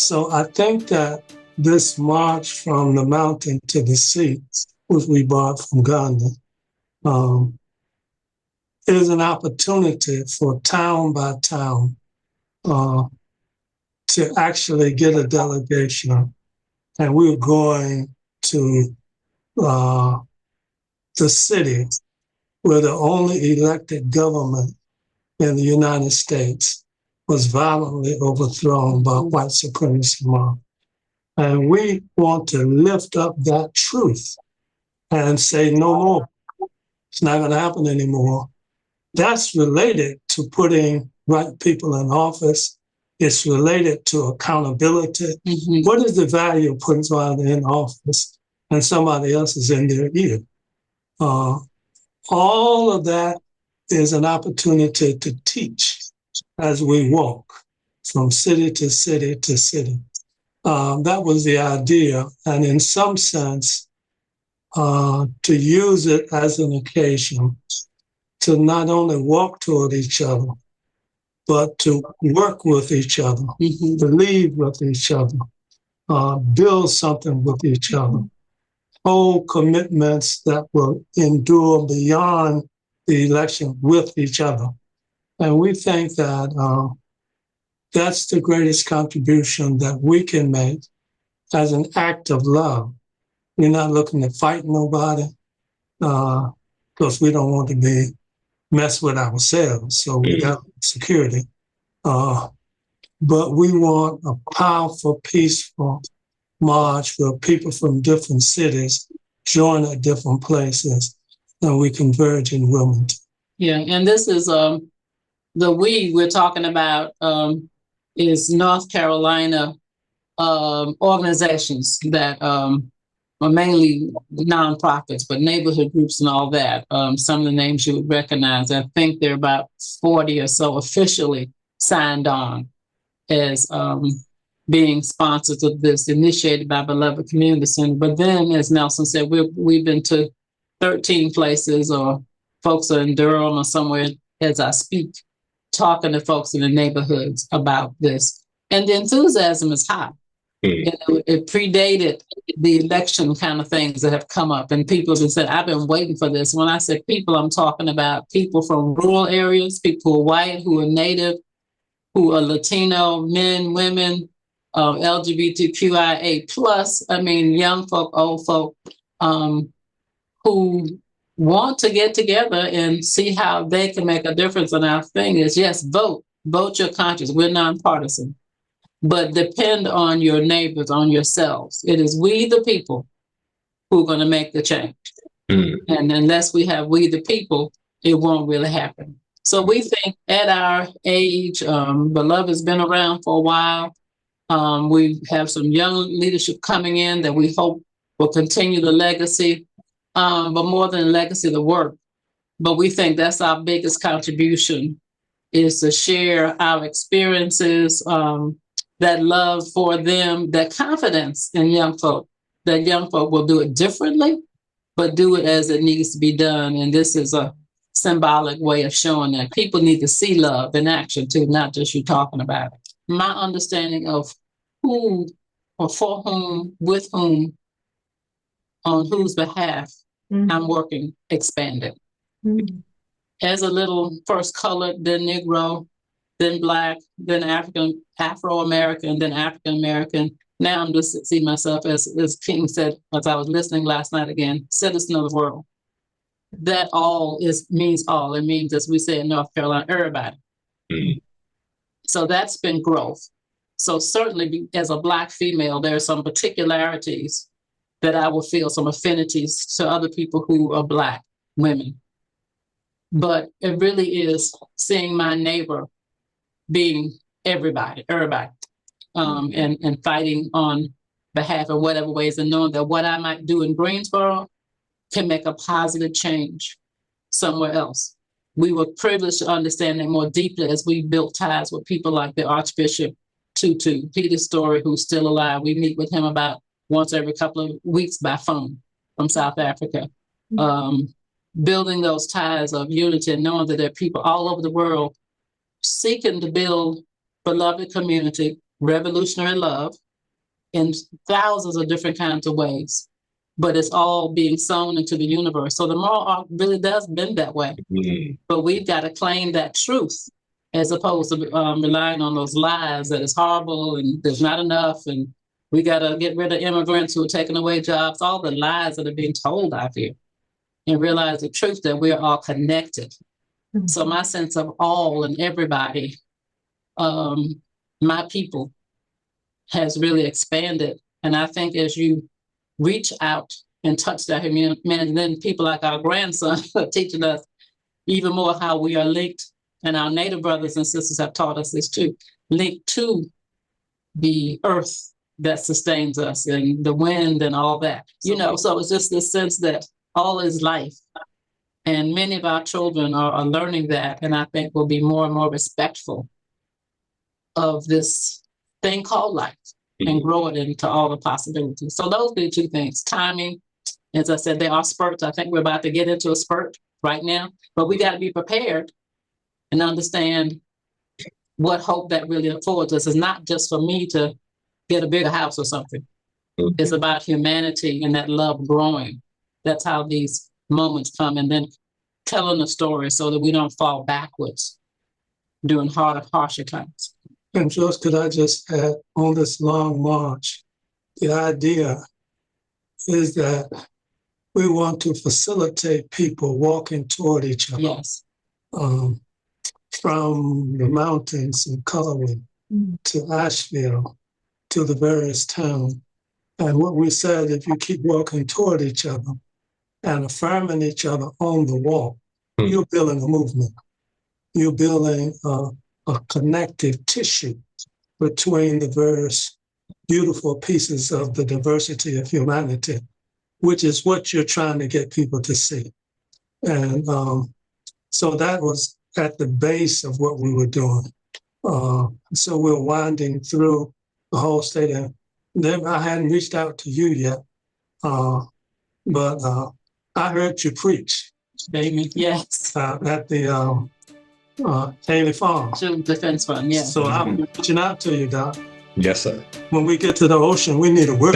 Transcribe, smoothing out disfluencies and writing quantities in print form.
So I think that this march from the mountain to the sea, which we bought from Gandhi, is an opportunity for town by town to actually get a delegation. And we're going to the city where the only elected government in the United States was violently overthrown by white supremacy mob. And we want to lift up that truth and say no more. It's not going to happen anymore. That's related to putting right people in office. It's related to accountability. Mm-hmm. What is the value of putting somebody in office and somebody else is in their ear? All of that is an opportunity to teach as we walk from city to city to city. That was the idea. And in some sense, to use it as an occasion to not only walk toward each other, but to work with each other, mm-hmm. believe with each other, build something with each other, hold commitments that will endure beyond the election with each other. And we think that that's the greatest contribution that we can make as an act of love. We're not looking to fight nobody because we don't want to be messed with ourselves. So we got security. But we want a powerful, peaceful march where people from different cities join at different places and we converge in Wilmington. Yeah, and this is the we're talking about is North Carolina organizations that are mainly nonprofits, but neighborhood groups and all that. Some of the names you would recognize. I think there are about 40 or so officially signed on as being sponsors of this, initiated by Beloved Community Center. But then, as Nelson said, we've been to 13 places, or folks are in Durham or somewhere as I speak, talking to folks in the neighborhoods about this. And the enthusiasm is high. You know, it predated the election kind of things that have come up, and people have been saying, I've been waiting for this. When I say people, I'm talking about people from rural areas, people who are white, who are Native, who are Latino, men, women, LGBTQIA+, I mean, young folk, old folk, who want to get together and see how they can make a difference. And our thing is, yes, vote your conscience. We're nonpartisan. But depend on your neighbors, on yourselves. It is we, the people, who are going to make the change. Mm. And unless we have we, the people, it won't really happen. So we think at our age, Beloved has been around for a while. We have some young leadership coming in that we hope will continue the legacy, but more than the legacy, the work. But we think that's our biggest contribution, is to share our experiences, that love for them, that confidence in young folk, that young folk will do it differently, but do it as it needs to be done. And this is a symbolic way of showing that people need to see love in action too, not just you talking about it. My understanding of who or for whom, with whom, on whose behalf I'm working expanded. Mm-hmm. As a little first colored, then Negro, then Black, then Afro-American, then African-American. Now I'm just see myself as King said, as I was listening last night again, citizen of the world. That all means all. It means, as we say in North Carolina, everybody. Mm-hmm. So that's been growth. So certainly as a Black female, there are some particularities that I will feel, some affinities to other people who are Black women. But it really is seeing my neighbor being everybody, and fighting on behalf of whatever ways, and knowing that what I might do in Greensboro can make a positive change somewhere else. We were privileged to understand that more deeply as we built ties with people like the Archbishop Tutu, Peter Story, who's still alive. We meet with him about once every couple of weeks by phone from South Africa. Building those ties of unity and knowing that there are people all over the world seeking to build beloved community revolutionary love in thousands of different kinds of ways, but it's all being sown into the universe. So the moral arc really does bend that way. But we've got to claim that truth as opposed to relying on those lies that it's horrible and there's not enough and we got to get rid of immigrants who are taking away jobs, all the lies that are being told out here, and realize the truth that we're all connected. So my sense of all and everybody, my people, has really expanded. And I think as you reach out and touch that humanity, then people like our grandson are teaching us even more how we are linked. And our Native brothers and sisters have taught us this too, linked to the earth that sustains us and the wind and all that. So it's just this sense that all is life. And many of our children are learning that. And I think will be more and more respectful of this thing called life and grow it into all the possibilities. So those are the two things. Timing, as I said, there are spurts. I think we're about to get into a spurt right now, but we got to be prepared and understand what hope that really affords us. It's not just for me to get a bigger house or something. It's about humanity and that love growing. That's how these moments come, and then telling the story so that we don't fall backwards during harsher times. And Joyce, could I just add, on this long march, the idea is that we want to facilitate people walking toward each other. Yes. From the mountains in Colorado to Asheville to the various towns. And what we said, if you keep walking toward each other and affirming each other on the walk, you're building a movement. You're building a connective tissue between the various beautiful pieces of the diversity of humanity, which is what you're trying to get people to see. And so that was at the base of what we were doing. So we're winding through the whole state. And then I hadn't reached out to you yet, but I heard you preach. Amen. Yes. At the Haley Farm. Children's Defense Fund, yes. So I'm reaching out to you, Doc. Yes, sir. When we get to the ocean, we need a word.